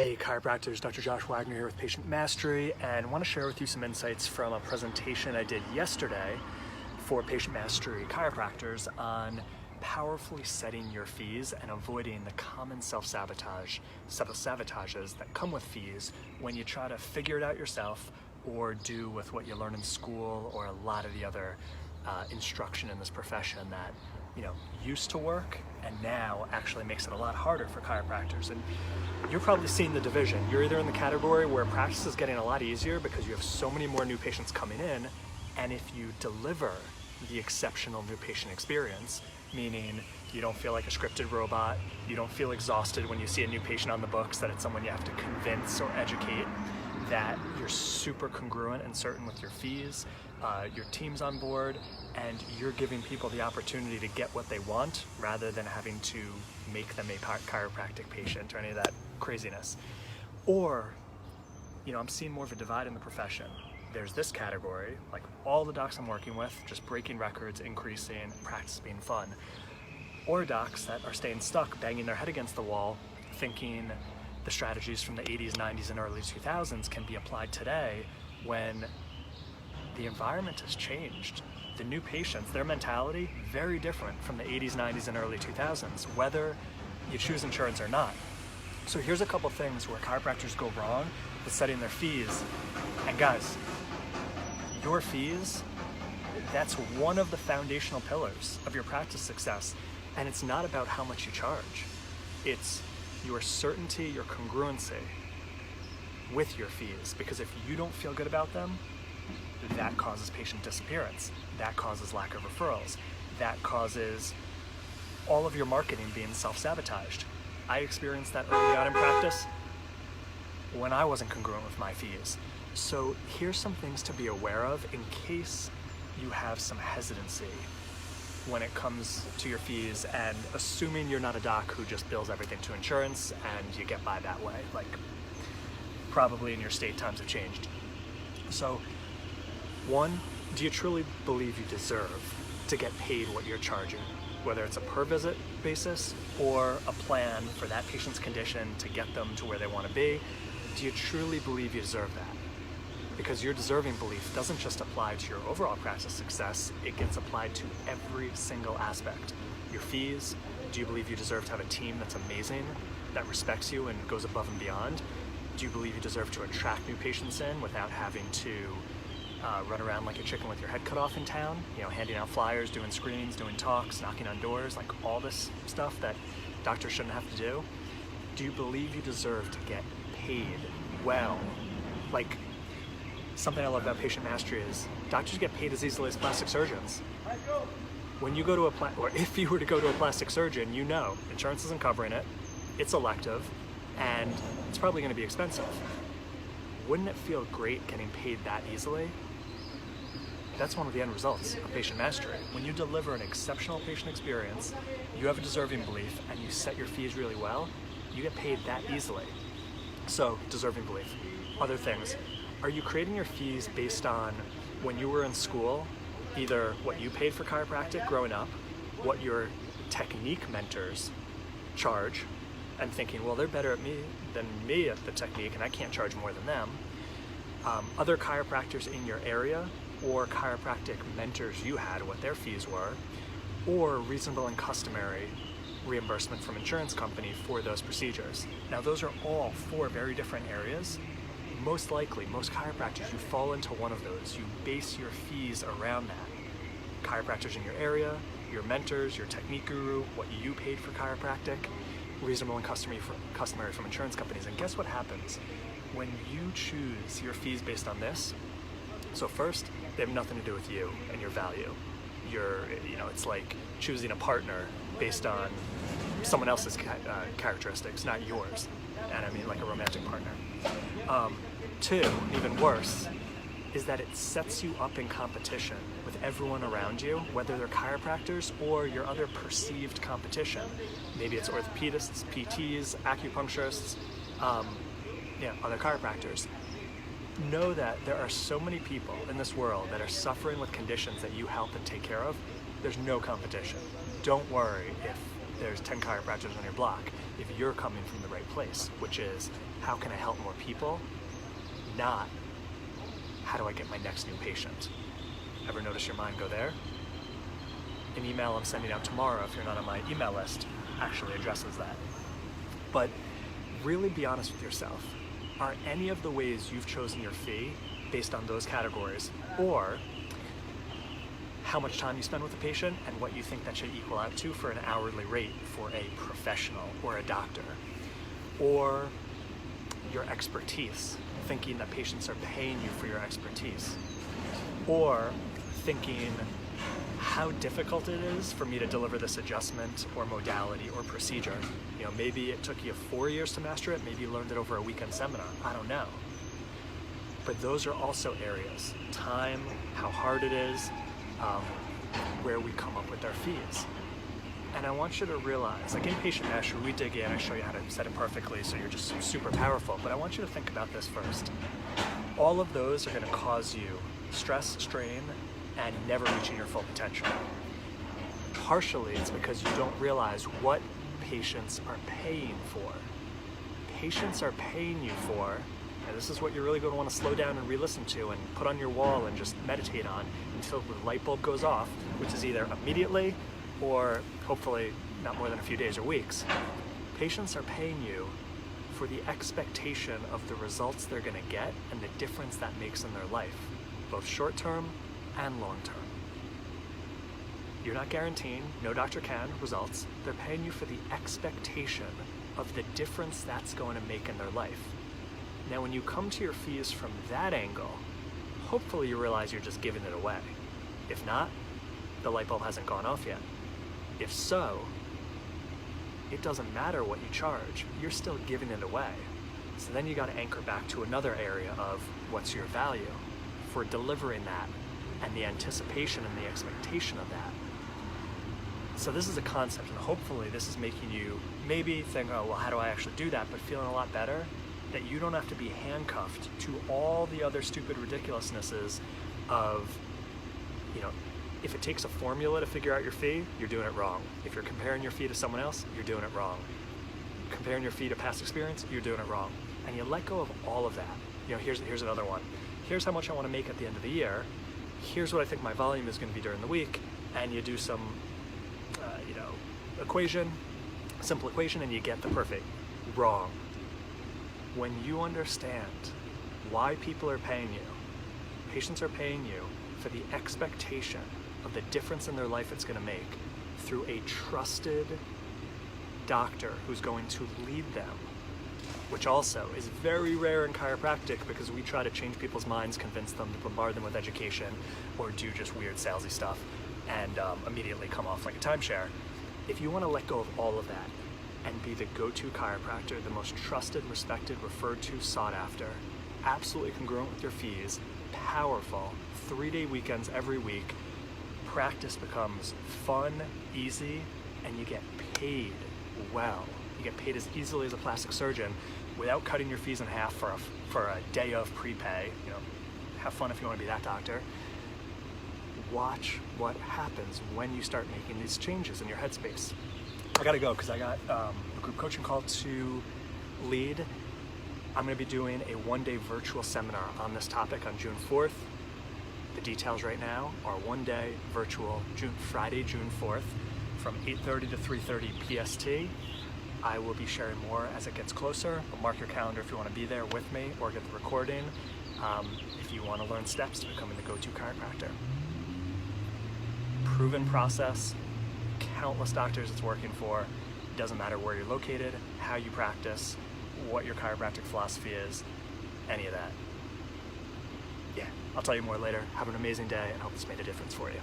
Hey chiropractors, Dr. Josh Wagner here with Patient Mastery, and want to share with you some insights from a presentation I did yesterday for Patient Mastery chiropractors on powerfully setting your fees and avoiding the common sabotages that come with fees when you try to figure it out yourself or do with what you learn in school or a lot of the other instruction in this profession that used to work and now actually makes it a lot harder for chiropractors. And you're probably seeing the division. You're either in the category where practice is getting a lot easier because you have so many more new patients coming in, and if you deliver the exceptional new patient experience, meaning you don't feel like a scripted robot, you don't feel exhausted when you see a new patient on the books, that it's someone you have to convince or educate, that you're super congruent and certain with your fees, your team's on board, and you're giving people the opportunity to get what they want rather than having to make them a chiropractic patient or any of that craziness. Or, I'm seeing more of a divide in the profession. There's this category, like all the docs I'm working with, just breaking records, increasing, practice being fun. Or docs that are staying stuck, banging their head against the wall, thinking the strategies from the 80s, 90s, and early 2000s can be applied today when the environment has changed. The new patients, their mentality, very different from the 80s, 90s, and early 2000s, whether you choose insurance or not. So here's a couple things where chiropractors go wrong with setting their fees. And guys, your fees, that's one of the foundational pillars of your practice success. And it's not about how much you charge. It's your certainty, your congruency with your fees. Because if you don't feel good about them, that causes patient disappearance. That causes lack of referrals. That causes all of your marketing being self-sabotaged. I experienced that early on in practice when I wasn't congruent with my fees. So here's some things to be aware of in case you have some hesitancy when it comes to your fees, and assuming you're not a doc who just bills everything to insurance and you get by that way. Like, probably in your state times have changed. So, one, do you truly believe you deserve to get paid what you're charging? Whether it's a per visit basis or a plan for that patient's condition to get them to where they want to be, do you truly believe you deserve that? Because your deserving belief doesn't just apply to your overall practice success, it gets applied to every single aspect. Your fees, do you believe you deserve to have a team that's amazing, that respects you and goes above and beyond? Do you believe you deserve to attract new patients in without having to run around like a chicken with your head cut off in town, handing out flyers, doing screens, doing talks, knocking on doors, like all this stuff that doctors shouldn't have to do? Do you believe you deserve to get paid well? Like, something I love about Patient Mastery is doctors get paid as easily as plastic surgeons. When you go to or if you were to go to a plastic surgeon, insurance isn't covering it, it's elective, and it's probably going to be expensive. Wouldn't it feel great getting paid that easily? That's one of the end results of Patient Mastery. When you deliver an exceptional patient experience, you have a deserving belief, and you set your fees really well, you get paid that easily. So, deserving belief. Other things. Are you creating your fees based on when you were in school, either what you paid for chiropractic growing up, what your technique mentors charge, and thinking, well, they're better than me at the technique and I can't charge more than them, other chiropractors in your area, or chiropractic mentors you had, what their fees were, or reasonable and customary reimbursement from insurance company for those procedures. Now, those are all four very different areas. Most likely, most chiropractors, you fall into one of those. You base your fees around that. Chiropractors in your area, your mentors, your technique guru, what you paid for chiropractic, reasonable and customary from insurance companies. And guess what happens when you choose your fees based on this? So first, they have nothing to do with you and your value. It's like choosing a partner based on someone else's characteristics, not yours. And I mean like a romantic partner. Two, even worse, is that it sets you up in competition with everyone around you, whether they're chiropractors or your other perceived competition. Maybe it's orthopedists, PTs, acupuncturists, other chiropractors. Know that there are so many people in this world that are suffering with conditions that you help and take care of. There's no competition. Don't worry if there's 10 chiropractors on your block. if you're coming from the right place, which is how can I help more people, not how do I get my next new patient. Ever notice your mind go there? An email I'm sending out tomorrow, if you're not on my email list, actually addresses that. But really be honest with yourself. Are any of the ways you've chosen your fee based on those categories, or how much time you spend with a patient and what you think that should equal out to for an hourly rate for a professional or a doctor? Or your expertise, thinking that patients are paying you for your expertise? Or thinking how difficult it is for me to deliver this adjustment or modality or procedure. You know, maybe it took you 4 years to master it, maybe you learned it over a weekend seminar, I don't know. But those are also areas, time, how hard it is, where we come up with our fees. And I want you to realize, like in patient mastery, we dig in, I show you how to set it perfectly so you're just super powerful, but I want you to think about this first. All of those are gonna cause you stress, strain, and never reaching your full potential. Partially, it's because you don't realize what patients are paying for. Patients are paying you for, and this is what you're really going to want to slow down and re-listen to and put on your wall and just meditate on until the light bulb goes off, which is either immediately or hopefully not more than a few days or weeks. Patients are paying you for the expectation of the results they're going to get and the difference that makes in their life, both short-term and long-term. You're not guaranteeing, no doctor can, results. They're paying you for the expectation of the difference that's going to make in their life. Now, when you come to your fees from that angle, hopefully you realize you're just giving it away. If not, the light bulb hasn't gone off yet. If so, it doesn't matter what you charge, you're still giving it away. So then you got to anchor back to another area of what's your value for delivering that and the anticipation and the expectation of that. So this is a concept, and hopefully this is making you maybe think, oh, well, how do I actually do that? But feeling a lot better that you don't have to be handcuffed to all the other stupid ridiculousnesses of, you know, if it takes a formula to figure out your fee, you're doing it wrong. If you're comparing your fee to someone else, you're doing it wrong. Comparing your fee to past experience, you're doing it wrong. And you let go of all of that. You know, here's another one. Here's how much I want to make at the end of the year. Here's what I think my volume is going to be during the week. And you do some, equation, simple equation, and you get the perfect. Wrong. When you understand why people are paying you, patients are paying you for the expectation of the difference in their life it's going to make through a trusted doctor who's going to lead them, which also is very rare in chiropractic because we try to change people's minds, convince them to bombard them with education or do just weird salesy stuff and immediately come off like a timeshare. If you want to let go of all of that and be the go-to chiropractor, the most trusted, respected, referred to, sought after, absolutely congruent with your fees, powerful, 3-day weekends every week, practice becomes fun, easy, and you get paid well. You get paid as easily as a plastic surgeon without cutting your fees in half for a day of prepay. You know, have fun if you want to be that doctor. Watch what happens when you start making these changes in your headspace. I gotta go because I got a group coaching call to lead. I'm gonna be doing a 1-day virtual seminar on this topic on June 4th. The details right now are 1-day virtual, Friday, June 4th, from 8:30 to 3:30 PST. I will be sharing more as it gets closer. But mark your calendar if you want to be there with me or get the recording. If you want to learn steps to becoming the go-to chiropractor. Proven process, countless doctors it's working for. It doesn't matter where you're located, how you practice, what your chiropractic philosophy is, any of that. Yeah, I'll tell you more later. Have an amazing day and hope this made a difference for you.